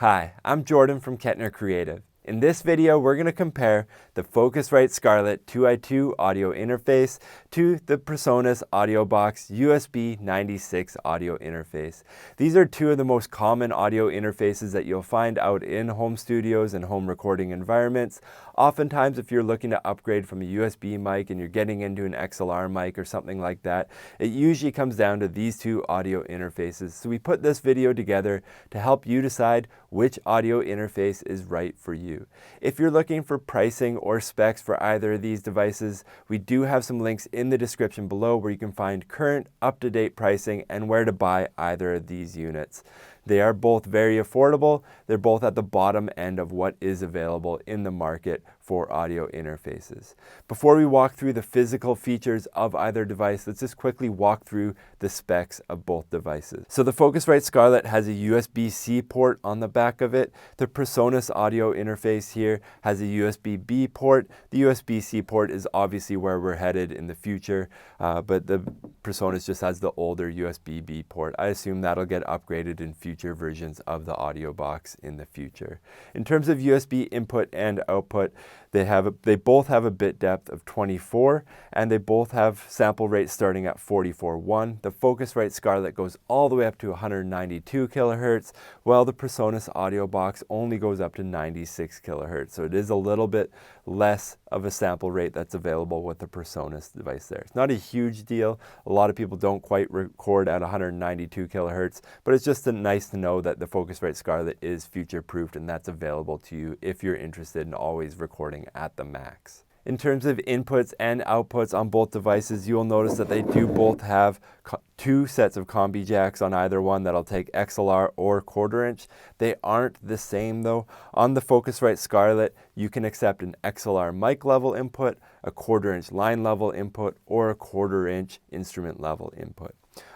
Hi, I'm Jordan from Kettner Creative. In this video, we're going to compare the Focusrite Scarlett 2i2 audio interface to the PreSonus AudioBox USB 96 audio interface. These are two of the most common audio interfaces that you'll find out in home studios and home recording environments. Oftentimes, if you're looking to upgrade from a USB mic and you're getting into an XLR mic or something like that, it usually comes down to these two audio interfaces. So we put this video together to help you decide which audio interface is right for you. If you're looking for pricing or specs for either of these devices, we do have some links in the description below where you can find current up-to-date pricing and where to buy either of these units. They are both very affordable. They're both at the bottom end of what is available in the market for audio interfaces. Before we walk through the physical features of either device, let's just quickly walk through the specs of both devices. So the Focusrite Scarlett has a USB-C port on the back of it. The PreSonus audio interface here has a USB-B port. The USB-C port is obviously where we're headed in the future, but the PreSonus just has the older USB-B port. I assume that'll get upgraded in future versions of the AudioBox in the future. In terms of USB input and output, they both have a bit depth of 24, and they both have sample rates starting at 44.1. The Focusrite Scarlett goes all the way up to 192 kilohertz, while the PreSonus AudioBox only goes up to 96 kilohertz. So it is a little bit less of a sample rate that's available with the PreSonus device there. It's not a huge deal. A lot of people don't quite record at 192 kilohertz, but it's just nice to know that the Focusrite Scarlett is future-proofed and that's available to you if you're interested in always recording at the max. In terms of inputs and outputs on both devices, you'll notice that they do both have two sets of combi jacks on either one that'll take XLR or 1/4 inch. They aren't the same though. On the Focusrite Scarlett, you can accept an XLR mic level input, a 1/4 inch line level input, or a 1/4 inch instrument level input.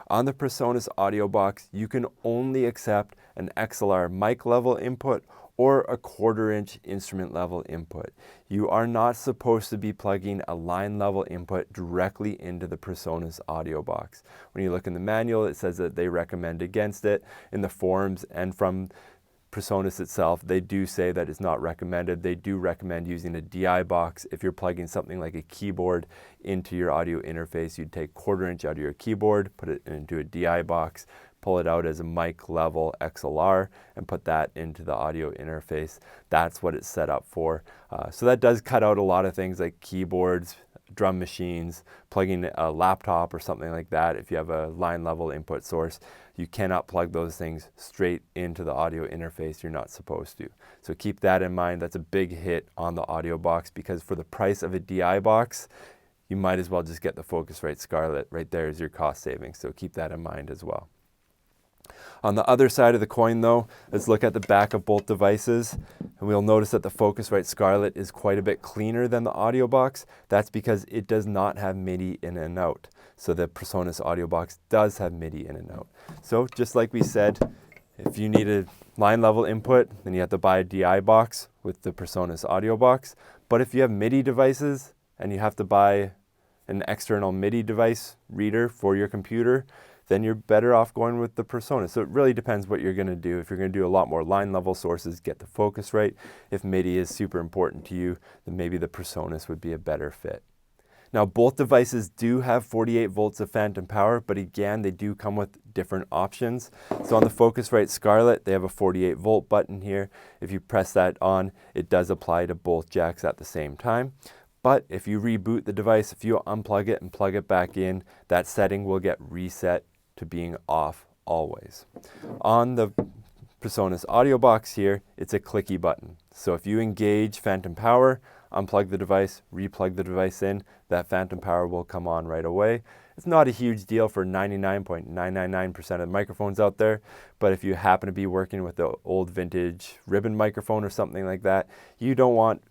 On the PreSonus AudioBox, you can only accept an XLR mic level input or a 1/4 inch instrument level input. You are not supposed to be plugging a line level input directly into the PreSonus AudioBox. When you look in the manual, it says that they recommend against it. In the forums and from PreSonus itself, they do say that it's not recommended. They do recommend using a DI box. If you're plugging something like a keyboard into your audio interface, you'd take 1/4 inch out of your keyboard, put it into a DI box, pull it out as a mic level XLR and put that into the audio interface. That's what it's set up for. So that does cut out a lot of things like keyboards, drum machines, plugging a laptop or something like that. If you have a line level input source, you cannot plug those things straight into the audio interface. You're not supposed to. So keep that in mind. That's a big hit on the AudioBox because for the price of a DI box, you might as well just get the Focusrite Scarlett. Right there is your cost savings. So keep that in mind as well. On the other side of the coin though, let's look at the back of both devices. And we'll notice that the Focusrite Scarlett is quite a bit cleaner than the AudioBox. That's because it does not have MIDI in and out. So the PreSonus AudioBox does have MIDI in and out. So just like we said, if you need a line level input, then you have to buy a DI box with the PreSonus AudioBox. But if you have MIDI devices and you have to buy an external MIDI device reader for your computer, then you're better off going with the PreSonus. So it really depends what you're going to do. If you're going to do a lot more line level sources, get the Focusrite. If MIDI is super important to you, then maybe the PreSonus would be a better fit. Now both devices do have 48 volts of phantom power, but again, they do come with different options. So on the Focusrite Scarlett, they have a 48 volt button here. If you press that on, it does apply to both jacks at the same time. But if you reboot the device, if you unplug it and plug it back in, that setting will get reset to being off always. On the PreSonus AudioBox here, it's a clicky button. So if you engage phantom power, unplug the device, replug the device in, that phantom power will come on right away. It's not a huge deal for 99.999% of the microphones out there, but if you happen to be working with the old vintage ribbon microphone or something like that, you don't want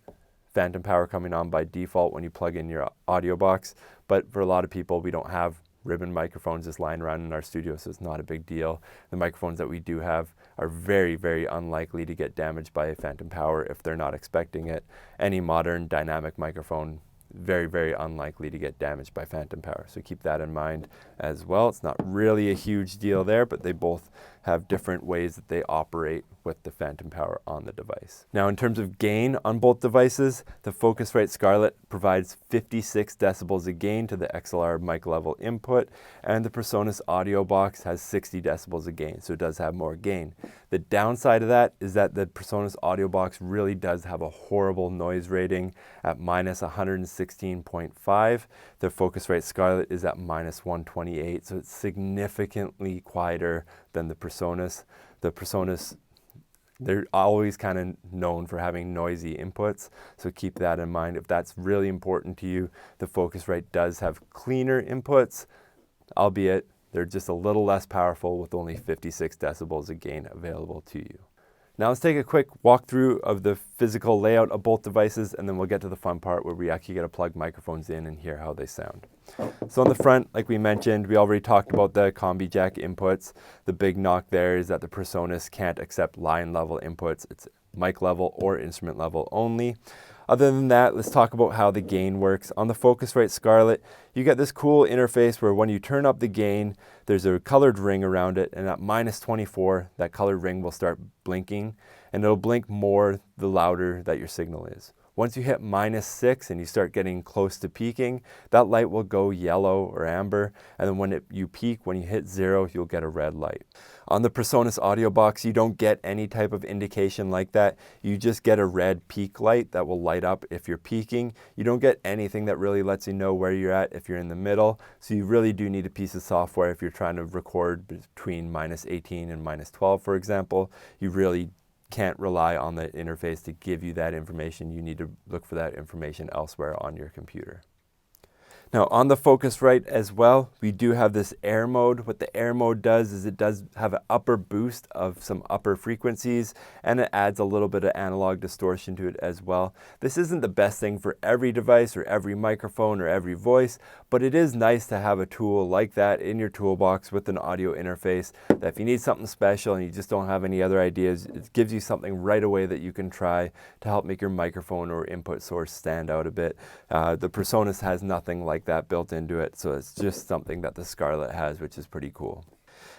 phantom power coming on by default when you plug in your AudioBox. But for a lot of people, we don't have ribbon microphones just lying around in our studio, so it's not a big deal. The microphones that we do have are very, very unlikely to get damaged by phantom power if they're not expecting it. Any modern dynamic microphone, very, very unlikely to get damaged by phantom power. So keep that in mind as well. It's not really a huge deal there, but they both have different ways that they operate with the phantom power on the device. Now, in terms of gain on both devices, the Focusrite Scarlett provides 56 decibels of gain to the XLR mic level input, and the PreSonus Audio Box has 60 decibels of gain, so it does have more gain. The downside of that is that the PreSonus Audio Box really does have a horrible noise rating at minus 116.5. The Focusrite Scarlett is at minus 128, so it's significantly quieter than the PreSonus. The PreSonus, they're always kind of known for having noisy inputs, so keep that in mind. If that's really important to you, the Focusrite does have cleaner inputs, albeit they're just a little less powerful with only 56 decibels of gain available to you. Now let's take a quick walkthrough of the physical layout of both devices, and then we'll get to the fun part where we actually get to plug microphones in and hear how they sound. So on the front, like we mentioned, we already talked about the combi jack inputs. The big knock there is that the PreSonus can't accept line level inputs. It's mic level or instrument level only. Other than that, let's talk about how the gain works. On the Focusrite Scarlett, you get this cool interface where when you turn up the gain, there's a colored ring around it, and at minus 24, that colored ring will start blinking, and it'll blink more the louder that your signal is. Once you hit minus 6 and you start getting close to peaking, that light will go yellow or amber, and then when you peak, when you hit 0, you'll get a red light. On the PreSonus Audio Box, you don't get any type of indication like that. You just get a red peak light that will light up if you're peaking. You don't get anything that really lets you know where you're at if you're in the middle. So you really do need a piece of software if you're trying to record between minus 18 and minus 12, for example. You really can't rely on the interface to give you that information. You need to look for that information elsewhere on your computer. Now on the Focusrite as well, we do have this air mode. What the air mode does is it does have an upper boost of some upper frequencies, and it adds a little bit of analog distortion to it as well. This isn't the best thing for every device or every microphone or every voice, but it is nice to have a tool like that in your toolbox with an audio interface that if you need something special and you just don't have any other ideas, it gives you something right away that you can try to help make your microphone or input source stand out a bit. The PreSonus has nothing like that built into it, so it's just something that the Scarlett has, which is pretty cool.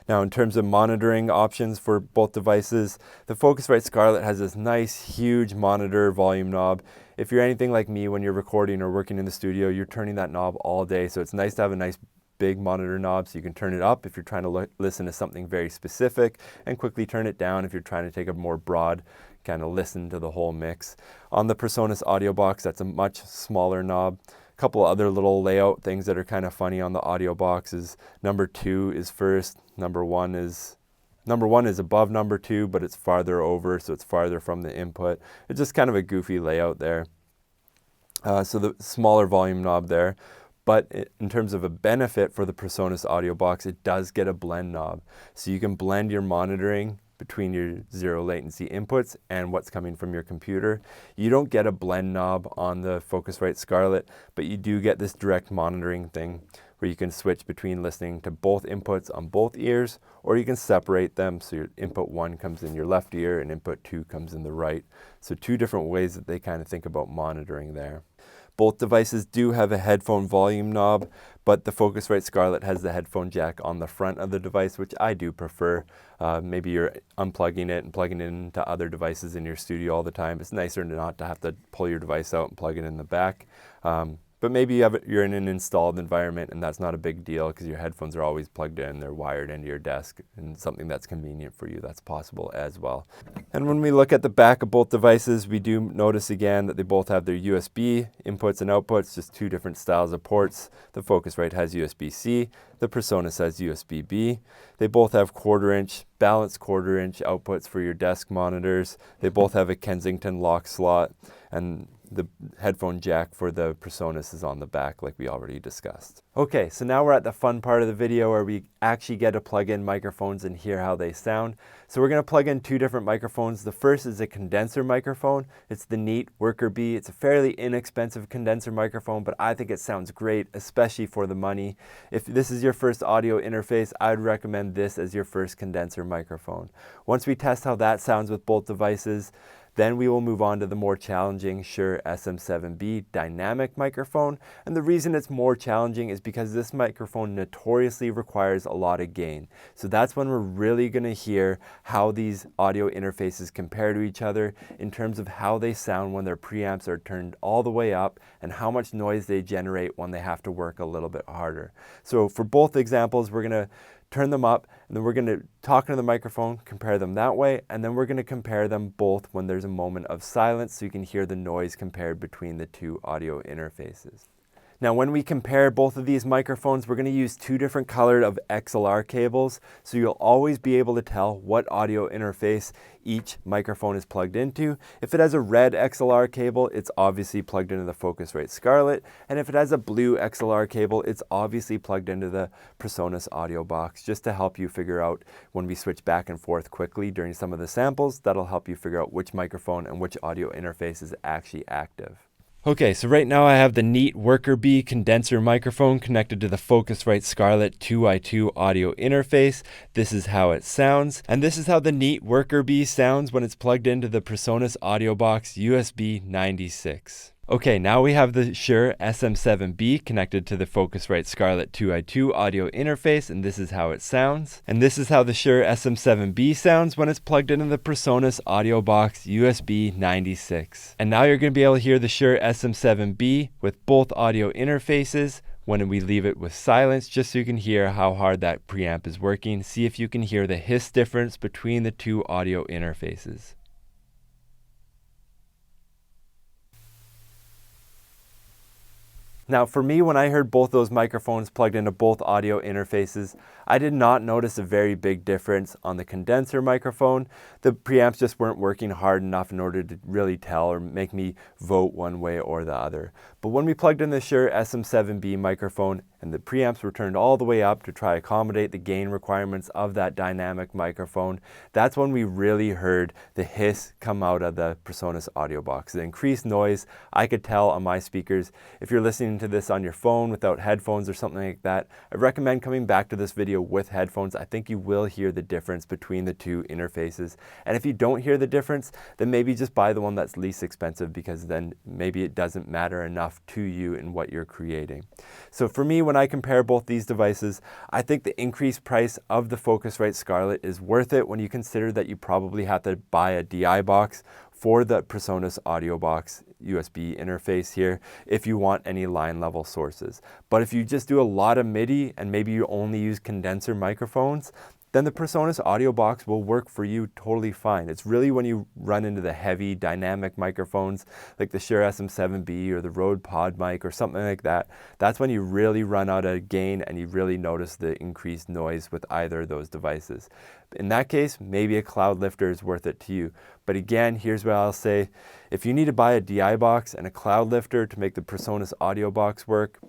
Now in terms of monitoring options for both devices, the Focusrite Scarlett has this nice huge monitor volume knob. If you're anything like me, when you're recording or working in the studio, you're turning that knob all day, so it's nice to have a nice big monitor knob so you can turn it up if you're trying to listen to something very specific, and quickly turn it down if you're trying to take a more broad kind of listen to the whole mix. On the PreSonus Audio Box, that's a much smaller knob. A couple other little layout things that are kind of funny on the Audio Box is number 2 is first, number one is above number 2, but it's farther over, so it's farther from the input. It's just kind of a goofy layout there. So the smaller volume knob there. But in terms of a benefit for the PreSonus Audio Box, it does get a blend knob. So you can blend your monitoring between your zero latency inputs and what's coming from your computer. You don't get a blend knob on the Focusrite Scarlett, but you do get this direct monitoring thing where you can switch between listening to both inputs on both ears, or you can separate them so your input 1 comes in your left ear and input 2 comes in the right. So 2 different ways that they kind of think about monitoring there. Both devices do have a headphone volume knob, but the Focusrite Scarlett has the headphone jack on the front of the device, which I do prefer. Maybe you're unplugging it and plugging it into other devices in your studio all the time. It's nicer not to have to pull your device out and plug it in the back. But maybe you're in an installed environment and that's not a big deal because your headphones are always plugged in, they're wired into your desk, and something that's convenient for you, that's possible as well. And when we look at the back of both devices, we do notice again that they both have their USB inputs and outputs, just 2 different styles of ports. The Focusrite has USB-C, the PreSonus has USB-B. They both have 1/4 inch, balanced 1/4 inch outputs for your desk monitors. They both have a Kensington lock slot, and the headphone jack for the PreSonus is on the back like we already discussed. Okay, so now we're at the fun part of the video where we actually get to plug in microphones and hear how they sound. So we're going to plug in 2 different microphones. The first is a condenser microphone. It's the Neat Worker B. It's a fairly inexpensive condenser microphone, but I think it sounds great, especially for the money. If this is your first audio interface, I'd recommend this as your first condenser microphone. Once we test how that sounds with both devices, Then we will move on to the more challenging Shure SM7B dynamic microphone. And the reason it's more challenging is because this microphone notoriously requires a lot of gain. So that's when we're really going to hear how these audio interfaces compare to each other in terms of how they sound when their preamps are turned all the way up and how much noise they generate when they have to work a little bit harder. So for both examples, we're going to turn them up, and then we're going to talk into the microphone, compare them that way, and then we're going to compare them both when there's a moment of silence so you can hear the noise compared between the two audio interfaces. Now, when we compare both of these microphones, we're going to use two different colored of XLR cables, so you'll always be able to tell what audio interface each microphone is plugged into. If it has a red XLR cable, it's obviously plugged into the Focusrite Scarlett, and if it has a blue XLR cable, it's obviously plugged into the PreSonus audio box, just to help you figure out when we switch back and forth quickly during some of the samples. That'll help you figure out which microphone and which audio interface is actually active. Okay, so right now I have the Neat Worker Bee condenser microphone connected to the Focusrite Scarlett 2i2 audio interface. This is how it sounds, and this is how the Neat Worker Bee sounds when it's plugged into the PreSonus audio box USB 96. Okay, now we have the Shure SM7B connected to the Focusrite Scarlett 2i2 audio interface, and this is how it sounds. And this is how the Shure SM7B sounds when it's plugged into the PreSonus audio box USB 96. And now you're going to be able to hear the Shure SM7B with both audio interfaces when we leave it with silence, just so you can hear how hard that preamp is working. See if you can hear the hiss difference between the two audio interfaces. Now for me, when I heard both those microphones plugged into both audio interfaces, I did not notice a very big difference on the condenser microphone. The preamps just weren't working hard enough in order to really tell or make me vote one way or the other. But when we plugged in the Shure SM7B microphone and the preamps were turned all the way up to try to accommodate the gain requirements of that dynamic microphone, that's when we really heard the hiss come out of the PreSonus audio box. The increased noise, I could tell on my speakers. If you're listening to this on your phone without headphones or something like that, I recommend coming back to this video with headphones. I think you will hear the difference between the two interfaces. And if you don't hear the difference, then maybe just buy the one that's least expensive, because then maybe it doesn't matter enough to you in what you're creating. So for me, when I compare both these devices, I think the increased price of the Focusrite Scarlett is worth it when you consider that you probably have to buy a DI box for the PreSonus audio box USB interface here if you want any line level sources. But if you just do a lot of MIDI and maybe you only use condenser microphones, then the PreSonus audio box will work for you totally fine. It's really when you run into the heavy dynamic microphones like the Shure SM7B or the Rode PodMic or something like that, that's when you really run out of gain and you really notice the increased noise with either of those devices. In that case, maybe a cloud lifter is worth it to you. But again, here's what I'll say. If you need to buy a DI box and a cloud lifter to make the PreSonus audio box work,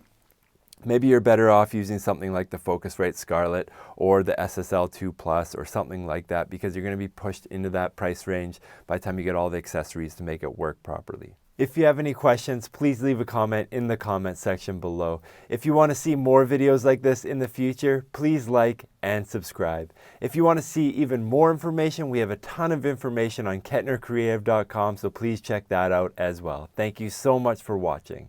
maybe you're better off using something like the Focusrite Scarlett or the SSL2 Plus or something like that, because you're going to be pushed into that price range by the time you get all the accessories to make it work properly. If you have any questions, please leave a comment in the comment section below. If you want to see more videos like this in the future, please like and subscribe. If you want to see even more information, we have a ton of information on KettnerCreative.com, so please check that out as well. Thank you so much for watching.